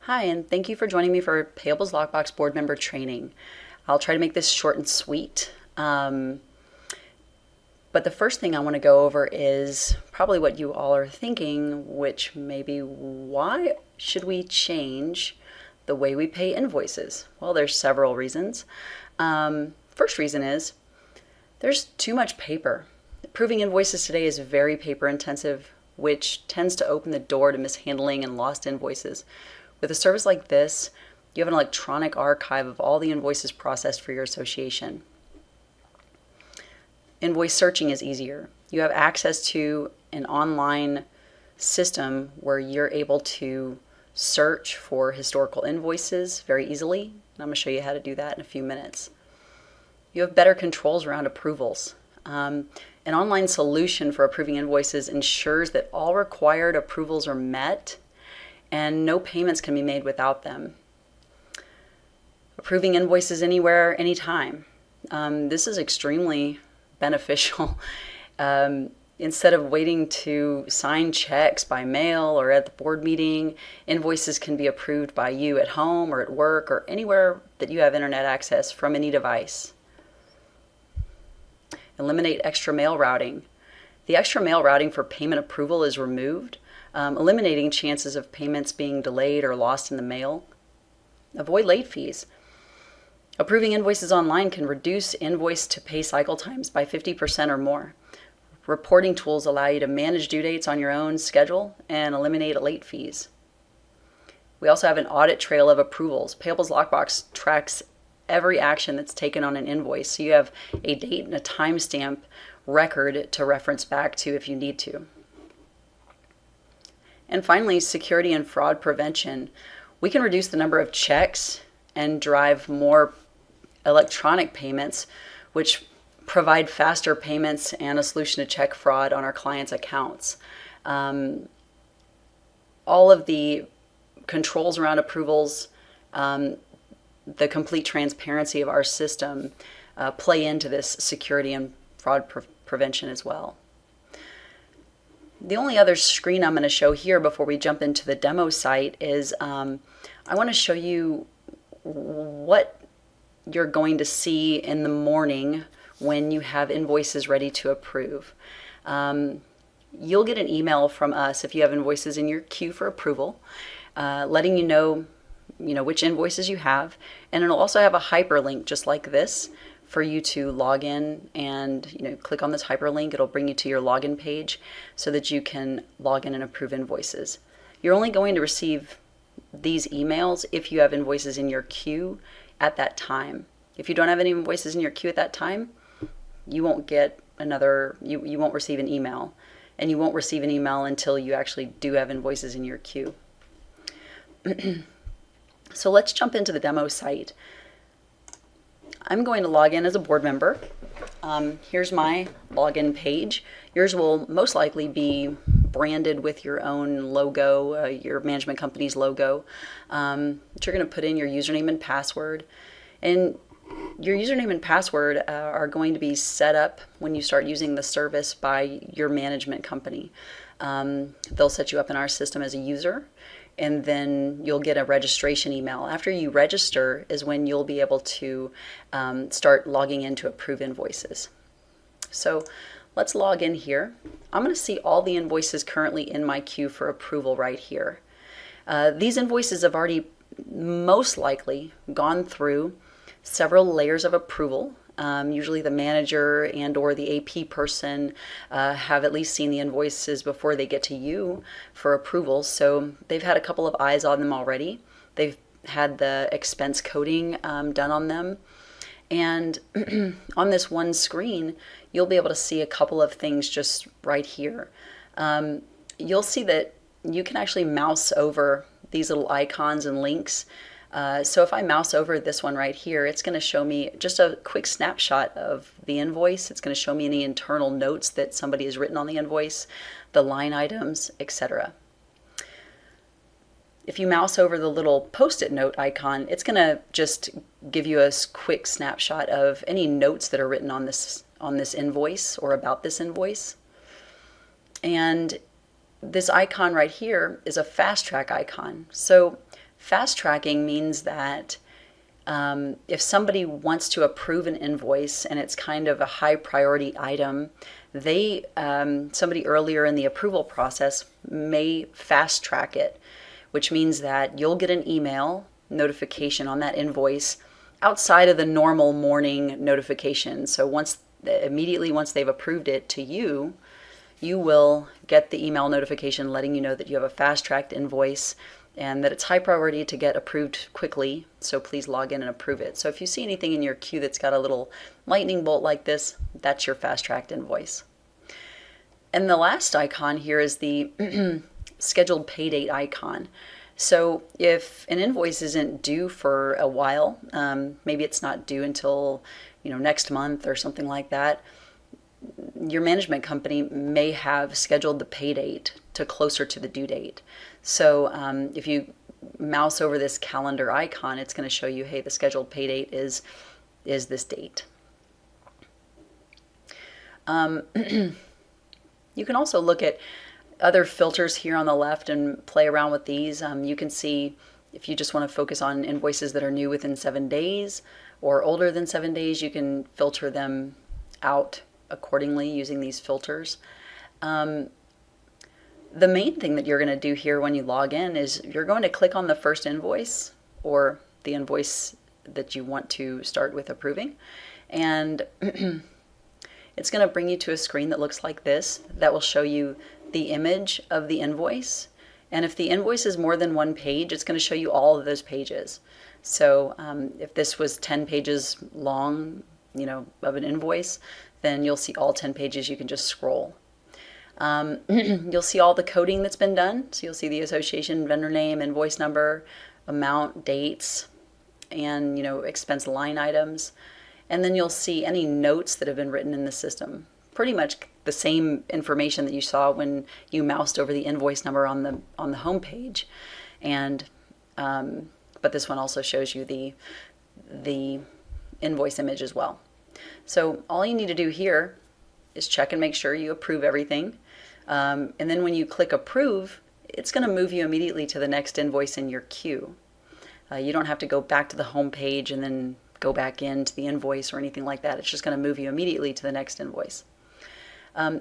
Hi, and thank you for joining me for Payables Lockbox board member training. I'll try to make this short and sweet. But the first thing I want to go over is probably what you all are thinking, which may be why should we change the way we pay invoices? Well, there's several reasons. First reason is there's too much paper. Approving invoices today is very paper intensive, which tends to open the door to mishandling and lost invoices. With a service like this, you have an electronic archive of all the invoices processed for your association. Invoice searching is easier. You have access to an online system where you're able to search for historical invoices very easily. And I'm going to show you how to do that in a few minutes. You have better controls around approvals. An online solution for approving invoices ensures that all required approvals are met and no payments can be made without them. Approving invoices anywhere, anytime. This is extremely beneficial. Instead of waiting to sign checks by mail or at the board meeting, invoices can be approved by you at home or at work or anywhere that you have internet access from any device. Eliminate extra mail routing. The extra mail routing for payment approval is removed, eliminating chances of payments being delayed or lost in the mail. Avoid late fees. Approving invoices online can reduce invoice to pay cycle times by 50% or more. Reporting tools allow you to manage due dates on your own schedule and eliminate late fees. We also have an audit trail of approvals. Payables Lockbox tracks every action that's taken on an invoice, so you have a date and a timestamp record to reference back to if you need to. And finally, security and fraud prevention. We can reduce the number of checks and drive more electronic payments, which provide faster payments and a solution to check fraud on our clients' accounts. All of the controls around approvals, the complete transparency of our system play into this security and fraud prevention as well. The only other screen I'm going to show here before we jump into the demo site is I want to show you what you're going to see in the morning when you have invoices ready to approve. You'll get an email from us if you have invoices in your queue for approval, letting you know which invoices you have, and it'll also have a hyperlink just like this for you to log in and click on this hyperlink. It'll bring you to your login page so that you can log in and approve invoices. You're only going to receive these emails if you have invoices in your queue at that time. If you don't have any invoices in your queue at that time, you won't get you won't receive an email, and you won't receive an email until you actually do have invoices in your queue. So let's jump into the demo site. I'm going to log in as a board member. Here's my login page. Yours will most likely be branded with your own logo, your management company's logo. But you're going to put in your username and password. And your username and password are going to be set up when you start using the service by your management company. They'll set you up in our system as a user, and then you'll get a registration email. After you register is when you'll be able to start logging in to approve invoices. So let's log in here. I'm going to see all the invoices currently in my queue for approval right here. These invoices have already most likely gone through several layers of approval. Usually the manager and or the AP person have at least seen the invoices before they get to you for approval. So they've had a couple of eyes on them already. They've had the expense coding done on them. And on this one screen, you'll be able to see a couple of things just right here. You'll see that you can actually mouse over these little icons and links. So if I mouse over this one right here, it's going to show me just a quick snapshot of the invoice. It's going to show me any internal notes that somebody has written on the invoice, the line items, etc. If you mouse over the little post-it note icon, it's going to just give you a quick snapshot of any notes that are written on this invoice or about this invoice. And this icon right here is a fast track icon. So Fast tracking means that if somebody wants to approve an invoice and it's kind of a high priority item, somebody earlier in the approval process may fast track it, which means that you'll get an email notification on that invoice outside of the normal morning notification. So immediately once they've approved it to you, you will get the email notification letting you know that you have a fast-tracked invoice and that it's high priority to get approved quickly, so please log in and approve it. So if you see anything in your queue that's got a little lightning bolt like this, that's your fast-tracked invoice. And the last icon here is the scheduled pay date icon. So if an invoice isn't due for a while, maybe it's not due until next month or something like that, your management company may have scheduled the pay date to closer to the due date. So if you mouse over this calendar icon, it's going to show you, hey, the scheduled pay date is this date. You can also look at other filters here on the left and play around with these. You can see if you just want to focus on invoices that are new within 7 days or older than 7 days, you can filter them out accordingly using these filters. The main thing that you're going to do here when you log in is you're going to click on the first invoice or the invoice that you want to start with approving, and it's going to bring you to a screen that looks like this that will show you the image of the invoice. And if the invoice is more than one page, it's going to show you all of those pages. So if this was 10 pages long, of an invoice, then you'll see all 10 pages. You can just scroll. You'll see all the coding that's been done. So you'll see the association, vendor name, invoice number, amount, dates, and expense line items. And then you'll see any notes that have been written in the system. Pretty much the same information that you saw when you moused over the invoice number on the home page. And but this one also shows you the invoice image as well. So all you need to do here is check and make sure you approve everything. And then when you click approve, it's going to move you immediately to the next invoice in your queue. You don't have to go back to the home page and then go back into the invoice or anything like that. It's just going to move you immediately to the next invoice.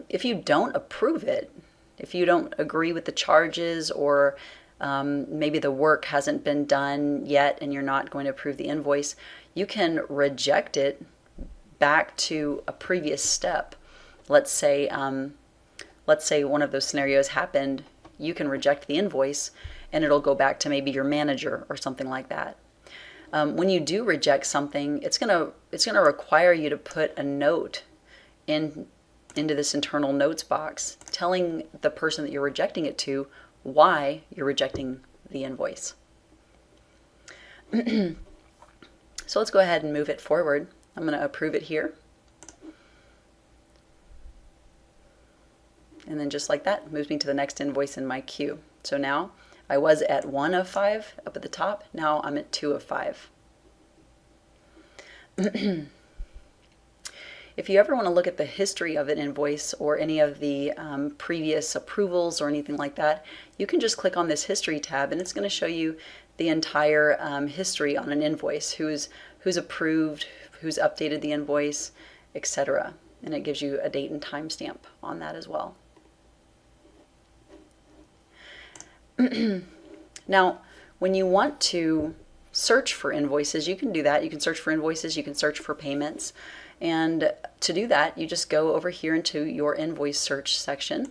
If you don't approve it, if you don't agree with the charges, or maybe the work hasn't been done yet and you're not going to approve the invoice, you can reject it back to a previous step. Let's say one of those scenarios happened, you can reject the invoice and it'll go back to maybe your manager or something like that. When you do reject something, it's gonna require you to put a note into this internal notes box telling the person that you're rejecting it to why you're rejecting the invoice. So let's go ahead and move it forward. I'm going to approve it here. And then just like that, it moves me to the next invoice in my queue. So now I was at 1 of 5 up at the top. Now I'm at 2 of 5. If you ever want to look at the history of an invoice or any of the previous approvals or anything like that, you can just click on this history tab and it's going to show you the entire history on an invoice, who's approved, who's updated the invoice, etc. And it gives you a date and time stamp on that as well. Now, when you want to search for invoices, you can do that. You can search for invoices, you can search for payments. And to do that, you just go over here into your invoice search section,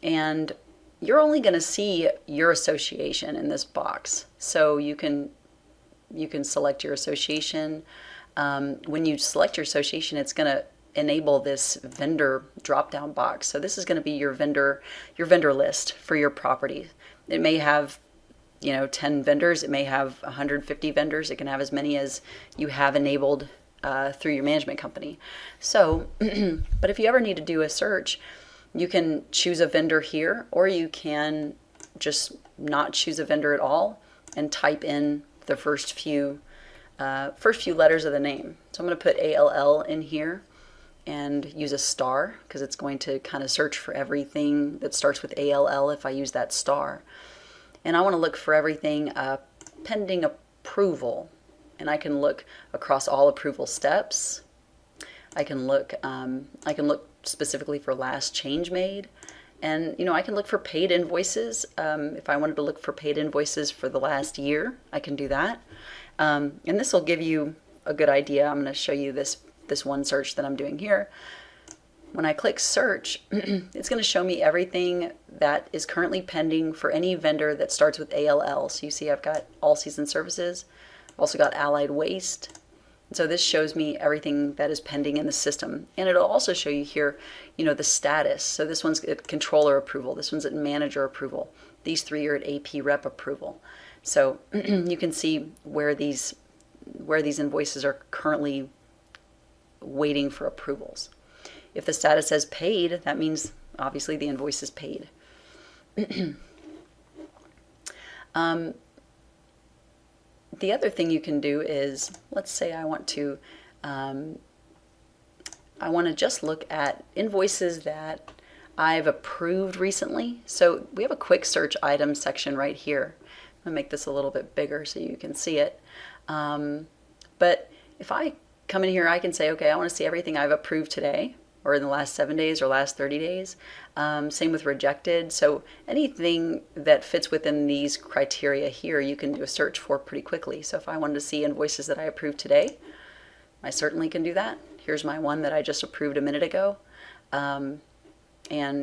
and you're only going to see your association in this box. So you can select your association. When you select your association, it's going to enable this vendor drop-down box. So this is going to be your vendor list for your property. It may have 10 vendors. It may have 150 vendors. It can have as many as you have enabled through your management company. So, but if you ever need to do a search, you can choose a vendor here, or you can just not choose a vendor at all and type in the first few letters of the name. So I'm going to put ALL in here and use a star because it's going to kind of search for everything that starts with ALL if I use that star. and I want to look for everything pending approval. And I can look across all approval steps. I can look specifically for last change made. And, I can look for paid invoices. If I wanted to look for paid invoices for the last year, I can do that. And this will give you a good idea. I'm going to show you this one search that I'm doing here. When I click search, it's going to show me everything that is currently pending for any vendor that starts with ALL. So you see I've got All Season Services. I've also got Allied Waste. So this shows me everything that is pending in the system. And it'll also show you here, the status. So this one's at controller approval. This one's at manager approval. These three are at AP rep approval. So you can see where these invoices are currently waiting for approvals. If the status says paid, that means obviously the invoice is paid. The other thing you can do is, let's say I want to just look at invoices that I've approved recently. So we have a quick search items section right here. I'm gonna make this a little bit bigger so you can see it. But if I come in here, I can say, okay, I want to see everything I've approved today, or in the last 7 days or last 30 days. Same with rejected. So anything that fits within these criteria here, you can do a search for pretty quickly. So if I wanted to see invoices that I approved today, I certainly can do that. Here's my one that I just approved a minute ago. And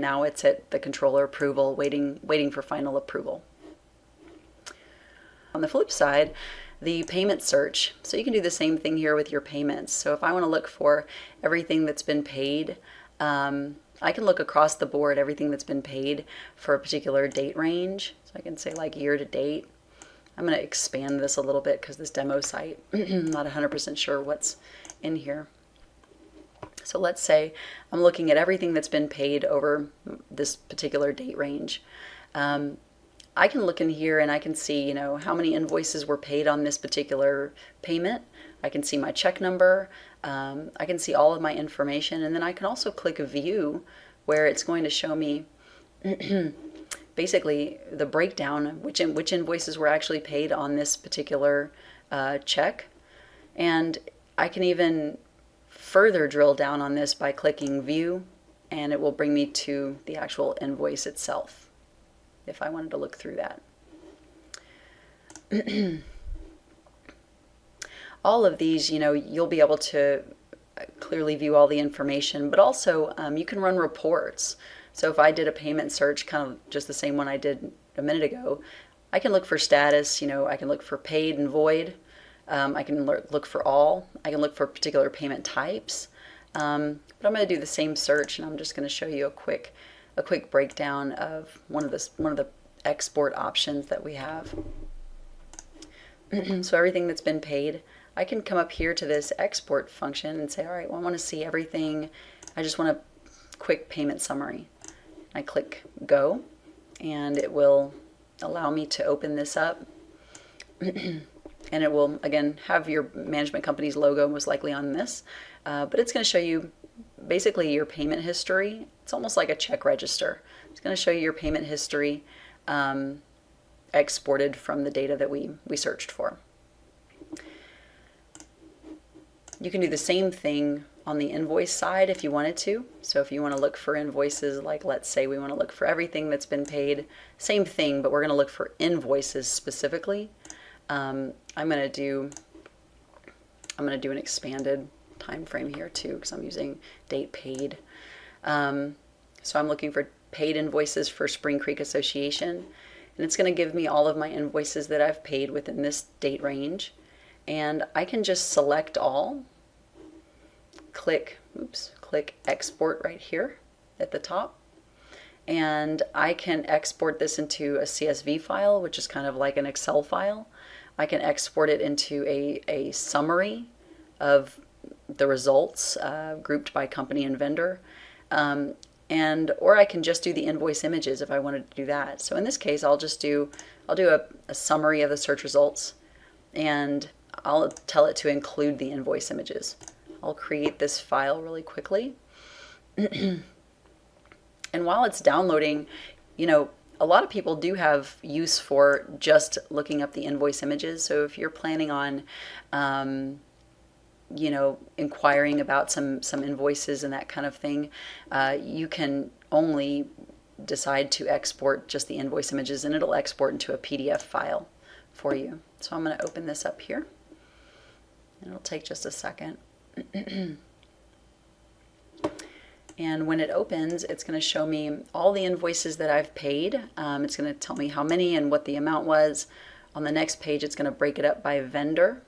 now it's at the controller approval, waiting for final approval. On the flip side, the payment search. So you can do the same thing here with your payments. So if I want to look for everything that's been paid, I can look across the board everything that's been paid for a particular date range. So I can say like year to date. I'm going to expand this a little bit because this demo site, I'm not 100% sure what's in here. So let's say I'm looking at everything that's been paid over this particular date range. I can look in here and I can see, how many invoices were paid on this particular payment. I can see my check number. I can see all of my information, and then I can also click view, where it's going to show me basically the breakdown, which invoices were actually paid on this particular check. And I can even further drill down on this by clicking view, and it will bring me to the actual invoice itself if I wanted to look through that. All of these, you'll be able to clearly view all the information, but also you can run reports. So if I did a payment search, kind of just the same one I did a minute ago, I can look for status, I can look for paid and void. I can look for all. I can look for particular payment types. But I'm going to do the same search, and I'm just going to show you a quick breakdown of one of the export options that we have. So everything that's been paid, I can come up here to this export function and say, all right, well, I want to see everything. I just want a quick payment summary. I click go, and it will allow me to open this up. And it will, again, have your management company's logo most likely on this. But it's going to show you basically your payment history. It's almost like a check register. It's going to show you your payment history exported from the data that we searched for. You can do the same thing on the invoice side if you wanted to. So if you want to look for invoices, like let's say we want to look for everything that's been paid, same thing, but we're going to look for invoices specifically. I'm going to do an expanded time frame here too, because I'm using date paid. So I'm looking for paid invoices for Spring Creek Association, and it's going to give me all of my invoices that I've paid within this date range. And I can just select all, click export right here at the top, and I can export this into a CSV file, which is kind of like an Excel file. I can export it into a summary of the results grouped by company and vendor, or I can just do the invoice images if I wanted to do that. So in this case, I'll do a summary of the search results, and I'll tell it to include the invoice images. I'll create this file really quickly. And while it's downloading, a lot of people do have use for just looking up the invoice images. So if you're planning on, inquiring about some invoices and that kind of thing, you can only decide to export just the invoice images, and it'll export into a PDF file for you. So I'm going to open this up here. It'll take just a second. And when it opens, it's going to show me all the invoices that I've paid. It's going to tell me how many and what the amount was. On the next page, it's going to break it up by vendor.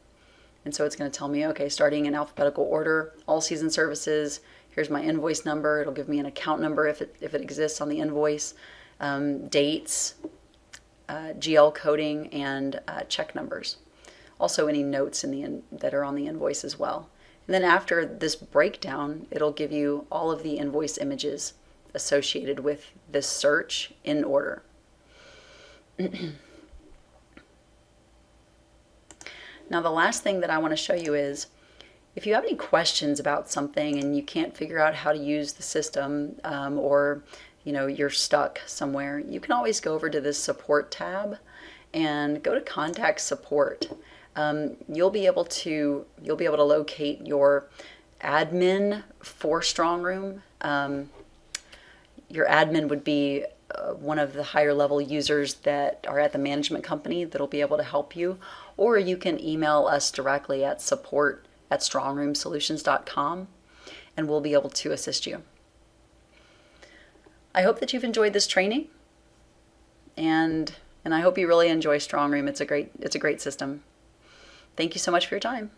And so it's going to tell me, okay, starting in alphabetical order, all season services, here's my invoice number. It'll give me an account number if it exists on the invoice, dates, GL coding, and check numbers. Also any notes that are on the invoice as well. And then after this breakdown, it'll give you all of the invoice images associated with this search in order. Now the last thing that I want to show you is, if you have any questions about something and you can't figure out how to use the system, or you're stuck somewhere, you can always go over to this support tab and go to contact support. You'll be able to locate your admin for Strongroom. Your admin would be one of the higher level users that are at the management company that'll be able to help you, or you can email us directly at support@strongroomsolutions.com and we'll be able to assist you. I hope that you've enjoyed this training, and I hope you really enjoy Strongroom. It's a great system. Thank you so much for your time.